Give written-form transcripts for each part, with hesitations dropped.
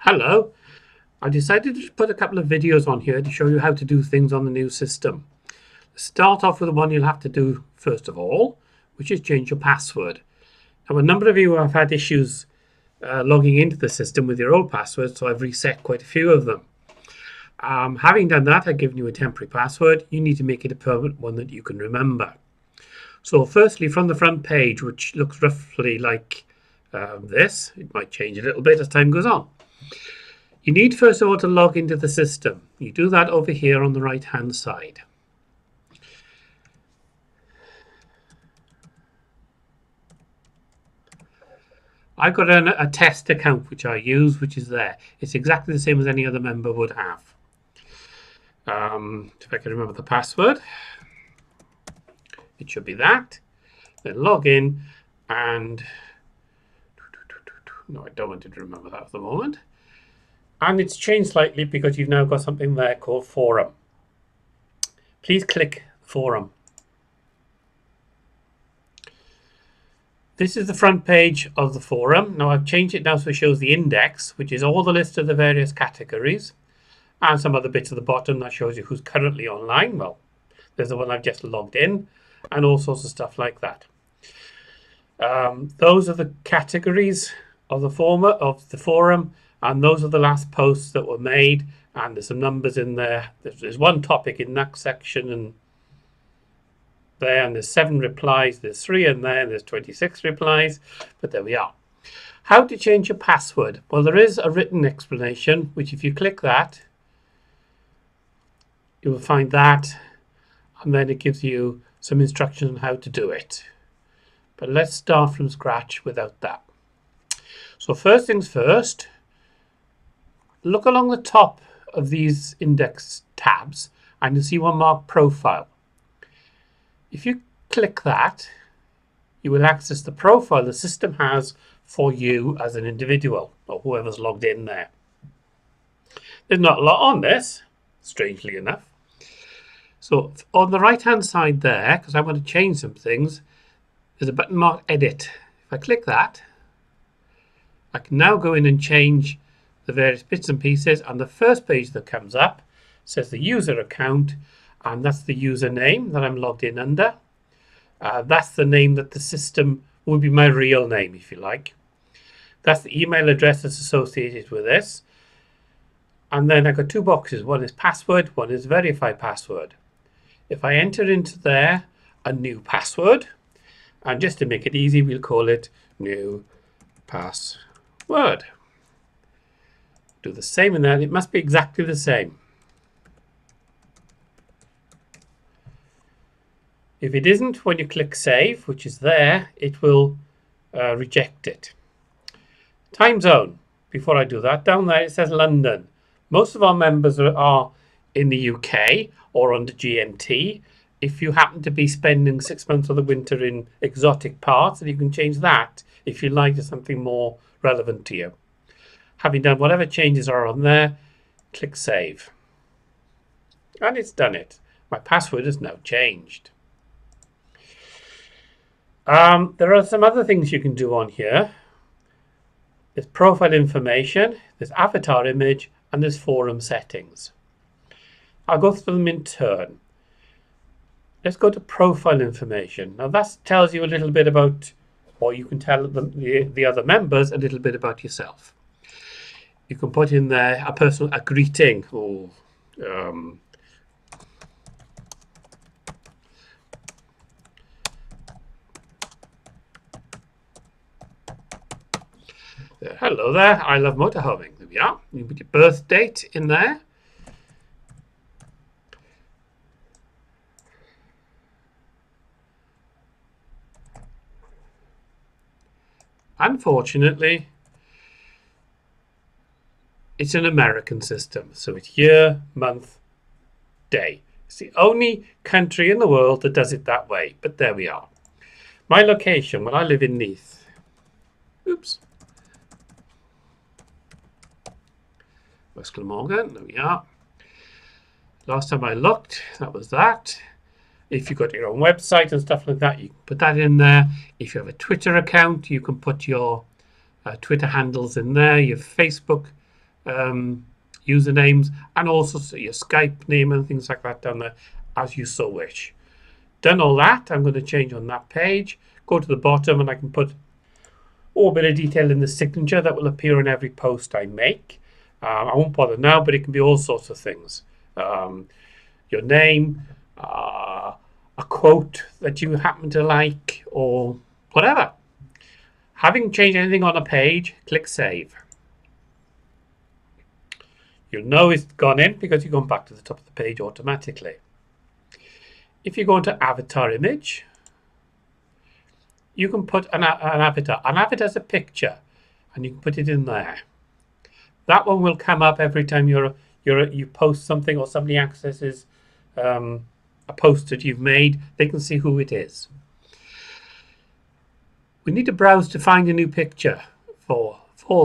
Hello, I decided to put a couple of videos on here to show you how to do things on the new system. Start off with the one you'll have to do first of all, which is change your password. Now, a number of you have had issues logging into the system with your old password, so I've reset quite a few of them. Having done that, I've given you a temporary password. You need to make it a permanent one that you can remember. So firstly, from the front page, which looks roughly like this, it might change a little bit as time goes on. You need first of all to log into the system. You do that over here on the right hand side. I've got a test account which I use, which is there. It's exactly the same as any other member would have. If I can remember the password, it should be that. Then log in and no, I don't want to remember that at the moment. And it's changed slightly because you've now got something there called forum. Please click forum. This is the front page of the forum. Now I've changed it now so it shows the index, which is all the list of the various categories, and some other bits at the bottom that shows you who's currently online. Well, there's the one I've just logged in, and all sorts of stuff like that. Those are the categories of the forum. And those are the last posts that were made, and there's some numbers in there. There's one topic in that section, and there's 7 replies. There's 3 in there, and there's 26 replies. But there we are. How to change your password? Well, there is a written explanation, which if you click that, you will find that, and then it gives you some instructions on how to do it. But let's start from scratch without that. So first things first. Look along the top of these index tabs and you'll see one marked profile. If you click that, you will access the profile the system has for you as an individual or whoever's logged in there. There's not a lot on this, strangely enough. So on the right hand side there, because I want to change some things, there's a button marked edit. If I click that, I can now go in and change the various bits and pieces, and the first page that comes up says the user account, and that's the username that I'm logged in under. That's the name that the system will be my real name, if you like. That's the email address that's associated with this. And then I've got 2 boxes. One is password, one is verify password. If I enter into there a new password, and just to make it easy, we'll call it new password. Do the same in that. It must be exactly the same. If it isn't, when you click save, which is there, it will reject it. Time zone. Before I do that, down there it says London. Most of our members are in the UK or under GMT. If you happen to be spending 6 months of the winter in exotic parts, then you can change that if you like to something more relevant to you. Having done whatever changes are on there, click save. And it's done it. My password is now changed. There are some other things you can do on here. There's profile information, there's avatar image, and there's forum settings. I'll go through them in turn. Let's go to profile information. Now that tells you a little bit about, or you can tell the other members a little bit about yourself. You can put in there a greeting or hello there, I love motorhoming. There we are. You can put your birth date in there. Unfortunately, it's an American system, so it's year, month, day. It's the only country in the world that does it that way, but there we are. My location, well, I live in Neath. Oops. West Glamorgan, there we are. Last time I looked, that was that. If you've got your own website and stuff like that, you can put that in there. If you have a Twitter account, you can put your Twitter handles in there, your Facebook usernames, and also your Skype name and things like that down there as you so wish. Done all that, I'm going to change on that page, go to the bottom, and I can put a bit of detail in the signature that will appear in every post I make. I won't bother now, but it can be all sorts of things. Your name, a quote that you happen to like, or whatever. Having changed anything on a page, click Save. You'll know it's gone in because you've gone back to the top of the page automatically. If you go into Avatar Image, you can put an avatar. An avatar is a picture, and you can put it in there. That one will come up every time you post something or somebody accesses a post that you've made. They can see who it is. We need to browse to find a new picture for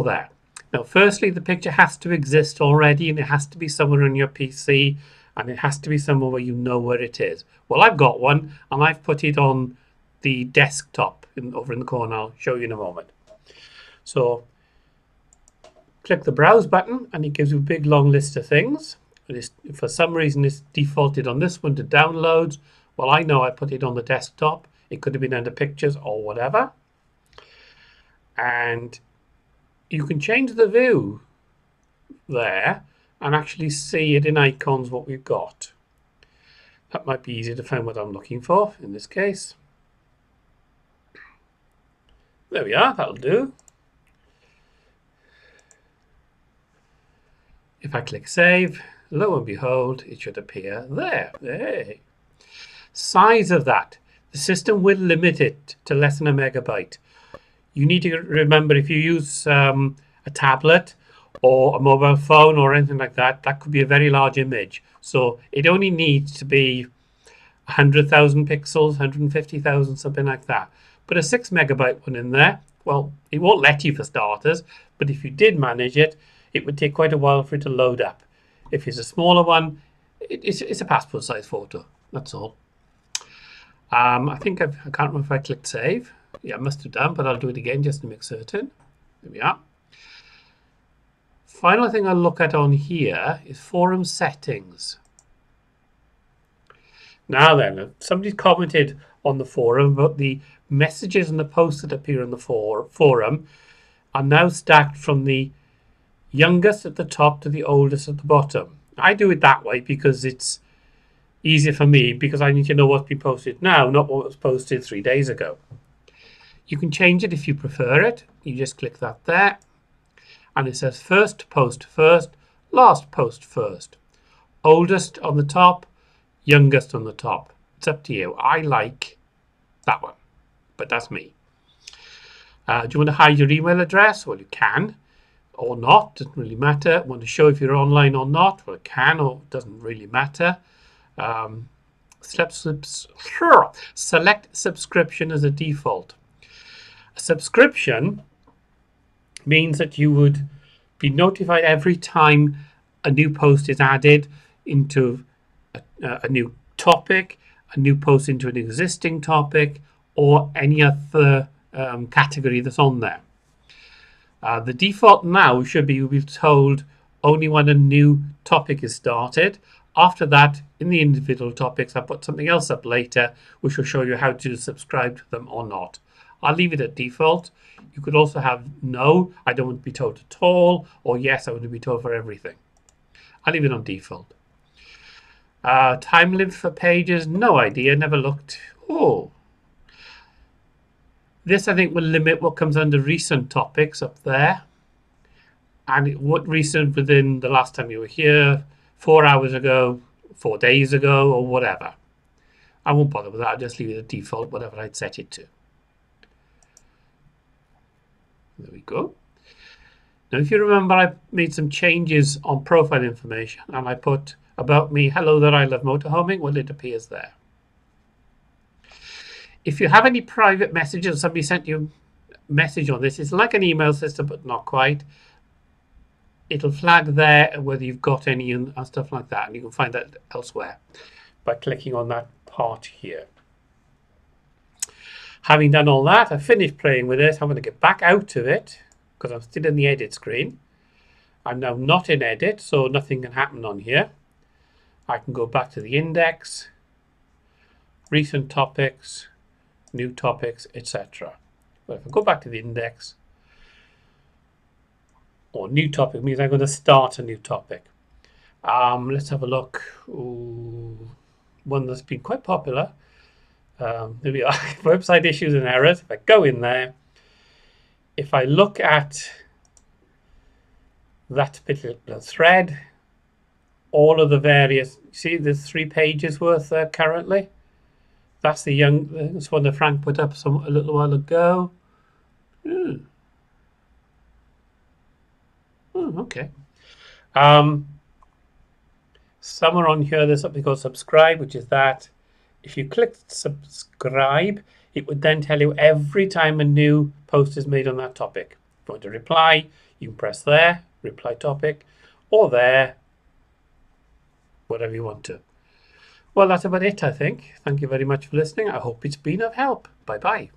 that. Now, firstly, the picture has to exist already, and it has to be somewhere on your PC, and it has to be somewhere where you know where it is. Well, I've got one, and I've put it on the desktop over in the corner. I'll show you in a moment. So click the browse button, and it gives you a big long list of things. For some reason, it's defaulted on this one to downloads. Well, I know I put it on the desktop. It could have been under pictures or whatever. And you can change the view there and actually see it in icons what we've got. That might be easier to find what I'm looking for in this case. There we are, that'll do. If I click Save, lo and behold, it should appear there. Hey. Size of that. The system will limit it to less than a megabyte. You need to remember, if you use a tablet or a mobile phone or anything like that, that could be a very large image. So it only needs to be 100,000 pixels, 150,000, something like that. But a 6 megabyte one in there, well, it won't let you for starters, but if you did manage it, it would take quite a while for it to load up. If it's a smaller one, it's a passport size photo, that's all. I think I can't remember if I clicked Save. Yeah, I must have done, but I'll do it again just to make certain. There we are. Final thing I'll look at on here is forum settings. Now then, somebody commented on the forum about the messages and the posts that appear in the forum are now stacked from the youngest at the top to the oldest at the bottom. I do it that way because it's easier for me, because I need to know what's been posted now, not what was posted 3 days ago. You can change it if you prefer it. You just click that there, and it says first post first, last post first, oldest on the top, youngest on the top. It's up to you. I like that one, but that's me. Do you want to hide your email address? Well, you can, or not. Doesn't really matter. Want to show if you're online or not? Well, it can, or doesn't really matter. Select subscription as a default. A subscription means that you would be notified every time a new post is added into a new topic, a new post into an existing topic, or any other category that's on there. The default now should be you'll be told only when a new topic is started. After that, in the individual topics, I'll put something else up later which will show you how to subscribe to them or not. I'll leave it at default. You could also have no, I don't want to be told at all, or yes, I want to be told for everything. I'll leave it on default. Time limit for pages, no idea, never looked. Oh, this I think will limit what comes under recent topics up there. And what recent within the last time you were here, 4 hours ago, 4 days ago, or whatever. I won't bother with that. I'll just leave it at default, whatever I'd set it to. There we go. Now, if you remember, I made some changes on profile information, and I put about me, hello there, I love motorhoming. Well, it appears there. If you have any private messages, somebody sent you a message on this, it's like an email system, but not quite. It'll flag there whether you've got any and stuff like that, and you can find that elsewhere by clicking on that part here. Having done all that, I've finished playing with it. I'm going to get back out of it because I'm still in the edit screen. I'm now not in edit, so nothing can happen on here. I can go back to the index, recent topics, new topics, etc. But if I go back to the index, or new topic means I'm going to start a new topic. Let's have a look. Ooh, one that's been quite popular. There we are. Website issues and errors. If I go in there, if I look at that particular thread, all of the various, see there's 3 pages worth there currently. That's that's one that Frank put up a little while ago. Okay. Somewhere on here there's something called subscribe, which is that. If you click subscribe, it would then tell you every time a new post is made on that topic. If you want to reply, you can press there, reply topic, or there, whatever you want to. Well, that's about it, I think. Thank you very much for listening. I hope it's been of help. Bye-bye.